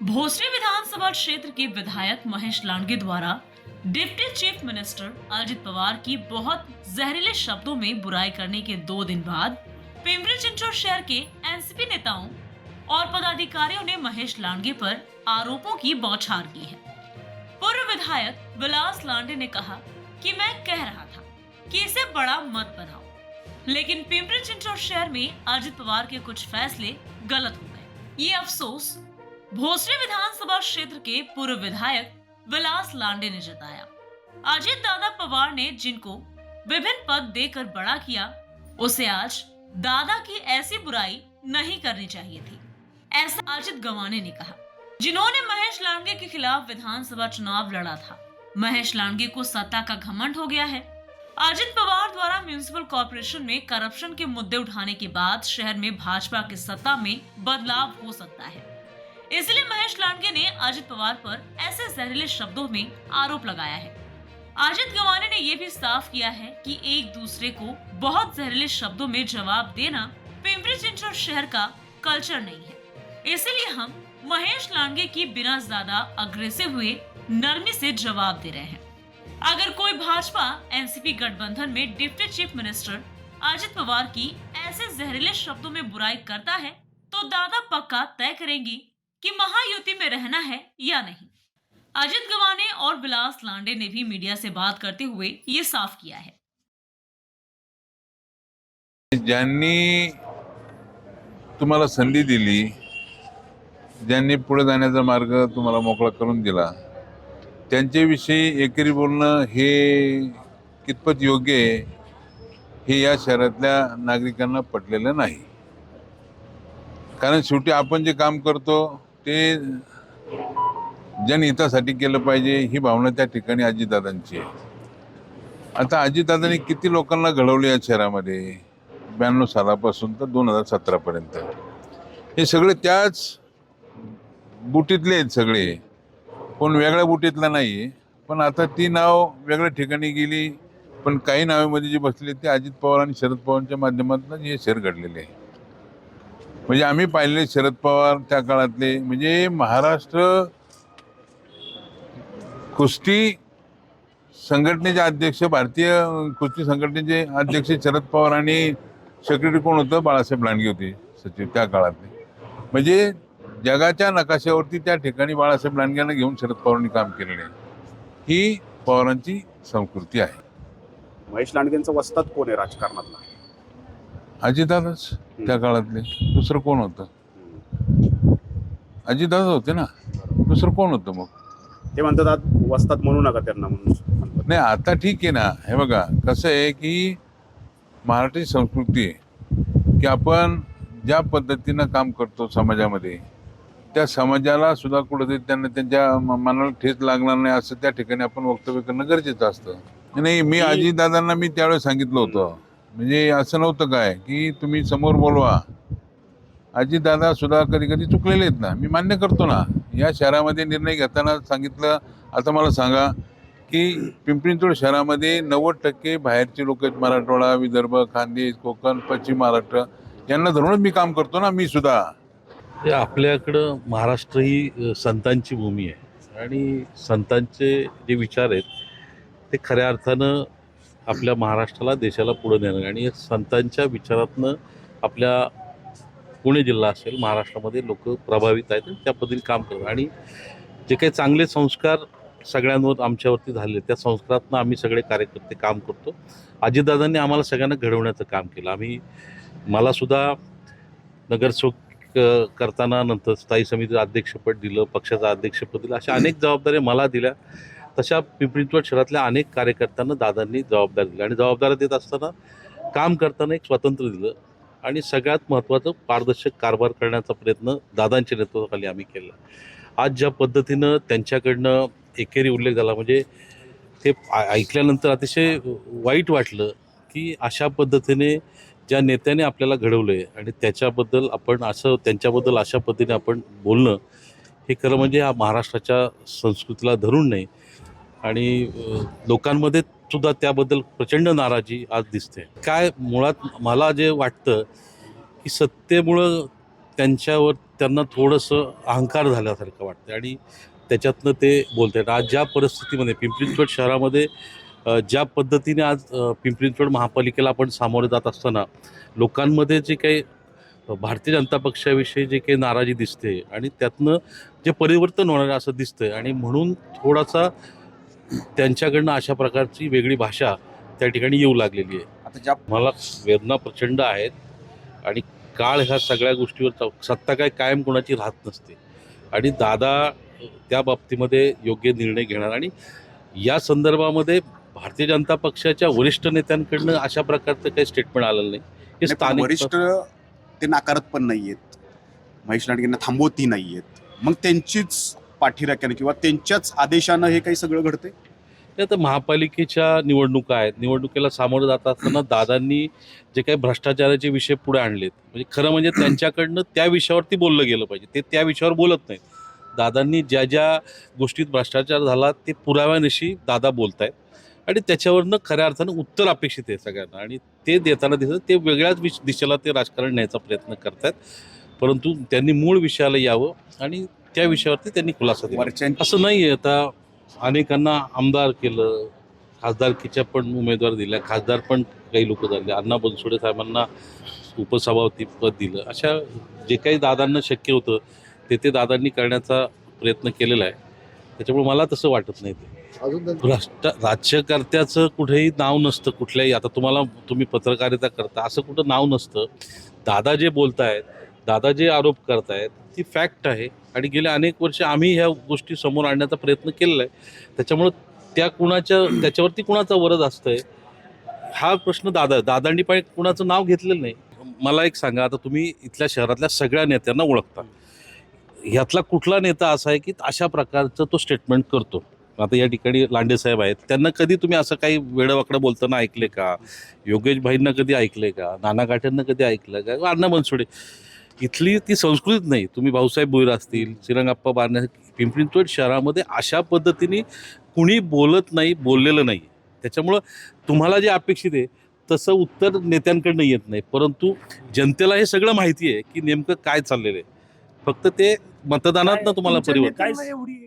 भोसरी विधानसभा क्षेत्र के विधायक महेश लांडगे द्वारा deputy chief minister Ajit Pawar की बहुत जहरीले शब्दों में बुराई करने के 2 दिन बाद पिंपरी चिंचवड शहर के एनसीपी नेताओं और पदाधिकारियों ने महेश लांडगे पर आरोपों की बौछार की है। पूर्व विधायक विलास लांडे ने कहा कि मैं कह रहा था कि इसे बड़ा मत बनाओ, लेकिन पिंपरी चिंचवड शहर में अजित पवार के कुछ फैसले गलत हो गए। ये अफसोस भोसरी विधानसभा क्षेत्र के पूर्व विधायक विलास लांडे ने जताया। अजित दादा पवार ने जिनको विभिन्न पद देकर बड़ा किया, उसे आज दादा की ऐसी बुराई नहीं करनी चाहिए थी, ऐसा अजित गवाने ने कहा, जिन्होंने महेश लांडगे के खिलाफ विधानसभा चुनाव लड़ा था। महेश लांडगे को सत्ता का घमंड हो गया है। अजित पवार द्वारा म्युनिसिपल कॉर्पोरेशन में करप्शन के मुद्दे उठाने के बाद शहर में भाजपा की सत्ता में बदलाव हो सकता है, इसलिए महेश लांडगे ने अजित पवार पर ऐसे जहरीले शब्दों में आरोप लगाया है। अजित गवाने ने यह भी साफ किया है कि एक दूसरे को बहुत जहरीले शब्दों में जवाब देना पिंपरी चिंचवड शहर का कल्चर नहीं है, इसलिए हम महेश लांडगे की बिना ज्यादा अग्रेसिव हुए नरमी से जवाब दे रहे हैं। अगर कोई भाजपा एनसीपी गठबंधन में deputy chief minister Ajit Pawar की ऐसे जहरीले शब्दों में बुराई करता है, तो दादा पक्का तय करेंगी कि महायुति में रहना है या नहीं। अजित गवाने और विलास लांडे ने भी मीडिया से बात करते हुए ये साफ किया है। ज्यांनी तुम्हाला संधी दिली, ज्यांनी पुढे जाण्याचा मार्ग तुम्हाला मोकळा करून दिला, त्यांच्याविषयी एकेरी बोलणं हे कितपत योग्य आहे हे या शहरातल्या नागरिकांना पटलेलं नाही। कारण शेवटी आपण जे काम करतो ते जनहितासाठी केलं पाहिजे ही भावना त्या ठिकाणी अजितदादांची आहे। आता अजितदादांनी किती लोकांना घडवले या शहरामध्ये 92 सालापासून तर 2017 पर्यंत, हे सगळे त्याच बुटीतले आहेत सगळे, कोण वेगळ्या बुटीतला नाही। पण आता ती नाव वेगळ्या ठिकाणी गेली, पण काही नावामध्ये जे बसले ते अजित पवार आणि शरद पवारांच्या माध्यमातून हे शहर घडलेले आहे। म्हणजे आम्ही पाहिले शरद पवार त्या काळातले, म्हणजे महाराष्ट्र कुस्ती संघटनेचे अध्यक्ष, भारतीय कुस्ती संघटनेचे अध्यक्ष शरद पवार आणि सेक्रेटरी कोण होतं? बाळासाहेब लांडगे होते सचिव त्या काळातले। म्हणजे जगाच्या नकाशावरती त्या ठिकाणी बाळासाहेब लांडग्यांना घेऊन शरद पवारांनी काम केलेले आहे। ही पवारांची संस्कृती आहे। महेश लांडगेंचा वस्ताद कोण आहे राजकारणातला? अजितदादाच त्या काळातले, दुसरं कोण होतं? अजितदादा होते ना, दुसरं कोण होतं? मग ते म्हणतात आज वस्ताद म्हणू नका त्यांना म्हणून। नाही, आता ठीक आहे ना। हे बघा कसं आहे की मराठी संस्कृती आहे की आपण ज्या पद्धतीनं काम करतो समाजामध्ये, त्या समाजाला सुद्धा कुठेतरी त्यांना त्यांच्या मनाला ठेच लागणार नाही असं त्या ठिकाणी आपण वक्तव्य करणं गरजेचं असतं। नाही, मी अजितदादांना मी त्यावेळेस सांगितलं होतं, म्हणजे असं नव्हतं काय की तुम्ही समोर बोलवा। अजितदादा सुद्धा कधी कधी चुकलेले आहेत ना, मी मान्य करतो ना। या शहरामध्ये निर्णय घेताना सांगितलं, आता मला सांगा की पिंपरी चिंचवड शहरामध्ये 90% बाहेरचे लोक आहेत, मराठवाडा, विदर्भ, खानदेश, कोकण, पश्चिम महाराष्ट्र, यांना धरूनच मी काम करतो ना मी सुद्धा। आपल्याकडं महाराष्ट्र ही संतांची भूमी आहे आणि संतांचे जे विचार आहेत ते खऱ्या अर्थानं आपल्या महाराष्ट्राला, देशाला पुढे नेणं, आणि संतांच्या विचारातनं आपल्या पुणे जिल्हा असेल, महाराष्ट्रामध्ये लोक प्रभावित आहेत आणि त्या पद्धतीने काम करतात। आणि जे काही चांगले संस्कार सगळ्यांवर आमच्यावरती झाले, त्या संस्कारातनं आम्ही सगळे कार्यकर्ते काम करतो। अजितदादांनी आम्हाला सगळ्यांना घडवण्याचं काम केलं। मलासुद्धा नगरसेवक करताना नंतर स्थायी समितीचं अध्यक्षपद दिलं, पक्षाचं अध्यक्षपद दिलं, अशा अनेक जबाबदाऱ्या मला दिल्या। तशा पिंपरी चिंचवड शहरातल्या अनेक कार्यकर्त्यांना दादांनी जबाबदारी दिली आणि जबाबदाऱ्या देत असताना काम करताना एक स्वातंत्र्य दिलं आणि सगळ्यात महत्त्वाचं पारदर्शक कारभार करण्याचा प्रयत्न दादांच्या नेतृत्वाखाली आम्ही केला। आज ज्या पद्धतीनं त्यांच्याकडनं एकेरी उल्लेख झाला, म्हणजे ते ऐकल्यानंतर अतिशय वाईट वाटलं की अशा पद्धतीने ज्या नेत्याने आपल्याला घडवलं आहे आणि त्याच्याबद्दल आपण असं, त्यांच्याबद्दल अशा पद्धतीने आपण बोलणं, हे खरं म्हणजे हा महाराष्ट्राच्या संस्कृतीला धरून नाही। आणि लोकांमध्ये सुद्धा त्याबद्दल प्रचंड नाराजी आज दिसते। काय मुळात मला जे वाटतं की सत्तेमुळं त्यांना थोडंसं अहंकार झाल्यासारखं वाटतं आणि त्याच्यातनं ते बोलत आहेत. आज ज्या परिस्थितीमध्ये पिंपरी चिंचवड शहरामध्ये ज्या पद्धतीने आज पिंपरी चिंचवड महापालिकेला आपण सामोरे जात असताना लोकांमध्ये जे काही भारतीय जनता पक्षाविषयी जे काही नाराजी दिसते आणि त्यातनं जे परिवर्तन होणार आहे असं दिसतंय आणि म्हणून थोडासा त्यांच्याकडनं अशा प्रकारची वेगळी भाषा त्या ठिकाणी येऊ लागलेली आहे. आता ज्या मला वेदना प्रचंड आहेत आणि काळ ह्या सगळ्या गोष्टीवर सत्ता काय कायम कोणाची राहत नसते आणि दादा त्या बाबतीमध्ये योग्य निर्णय घेणार आणि या संदर्भामध्ये भारतीय जनता पक्षाच्या वरिष्ठ नेत्यांकडनं अशा प्रकारचं काही स्टेटमेंट आलेलं नाही. हे पण स्थानिक वरिष्ठ ते नाकारत पण नाहीयेत, महेश लांडगेंना थांबवती नाहीयेत, मग त्यांचीच पाठीराख्यानं किंवा त्यांच्याच आदेशानं हे काही सगळं घडतंय. ते आता महापालिकेच्या निवडणुका आहेत. निवडणुकीला सामोरं जात असताना दादांनी जे काही भ्रष्टाचाराचे विषय पुढे आणलेत म्हणजे खरं म्हणजे त्यांच्याकडनं त्या विषयावरती बोललं गेलं पाहिजे. ते त्या विषयावर बोलत नाहीत. दादांनी ज्या ज्या गोष्टीत भ्रष्टाचार झाला ते पुराव्यानिशी दादा बोलत आहेत आणि त्याच्यावरनं खऱ्या अर्थानं उत्तर अपेक्षित आहे सगळ्यांना आणि ते देताना दिसतं ते वेगळ्याच दिशेला ते राजकारण न्यायचा प्रयत्न करत आहेत. परंतु त्यांनी मूळ विषयाला यावं आणि त्या विषयावरती त्यांनी खुलासा दिला. असं नाही आहे. आता अनेकांना आमदार केलं, खासदारकीच्या पण उमेदवार दिल्या, खासदार पण काही लोक झाले, अण्णा बनसोडे साहेबांना उपसभापती पद दिलं. अशा जे काही दादांना शक्य होतं ते दादांनी करण्याचा प्रयत्न केलेला आहे. त्याच्यामुळे मला तसं वाटत नाही. ते राज्यकर्त्याचं कुठेही नाव नसतं कुठल्याही. आता तुम्ही पत्रकारिता करता असं कुठं नाव नसतं. दादा जे बोलतायत, दादा जे आरोप करतायत ती फॅक्ट आहे आणि गेल्या अनेक वर्ष आम्ही ह्या गोष्टी समोर आणण्याचा प्रयत्न केलेला आहे. त्याच्यामुळं त्याच्यावरती कुणाचा वरद असतंय हा प्रश्न दादांनी पण कुणाचं नाव घेतलेलं नाही. मला एक सांगा, आता तुम्ही इथल्या शहरातल्या सगळ्या नेत्यांना ओळखता, ह्यातला कुठला नेता असा आहे की अशा प्रकारचं तो स्टेटमेंट करतो? आता या ठिकाणी लांडे साहेब आहेत, त्यांना कधी तुम्ही असं काही वेडवाकडं बोलताना ऐकले का? योगेश भाईंना कधी ऐकले का? नाना काठ्यांना कधी ऐकलं का? अण्णा बनसोडे. इथली ती संस्कृतीच नाही. तुम्ही भाऊसाहेब भोईर असतील, श्रीरंगाप्पा बारणे, पिंपरी चिंचवड शहरामध्ये अशा पद्धतीने कुणी बोलत नाही, बोललेलं नाही. त्याच्यामुळं तुम्हाला जे अपेक्षित आहे तसं उत्तर नेत्यांकडनं येत नाही. परंतु जनतेला हे सगळं माहिती आहे की नेमकं काय चाललेलं आहे. फक्त ते मतदानातनं तुम्हाला परिवर्तन. एवढी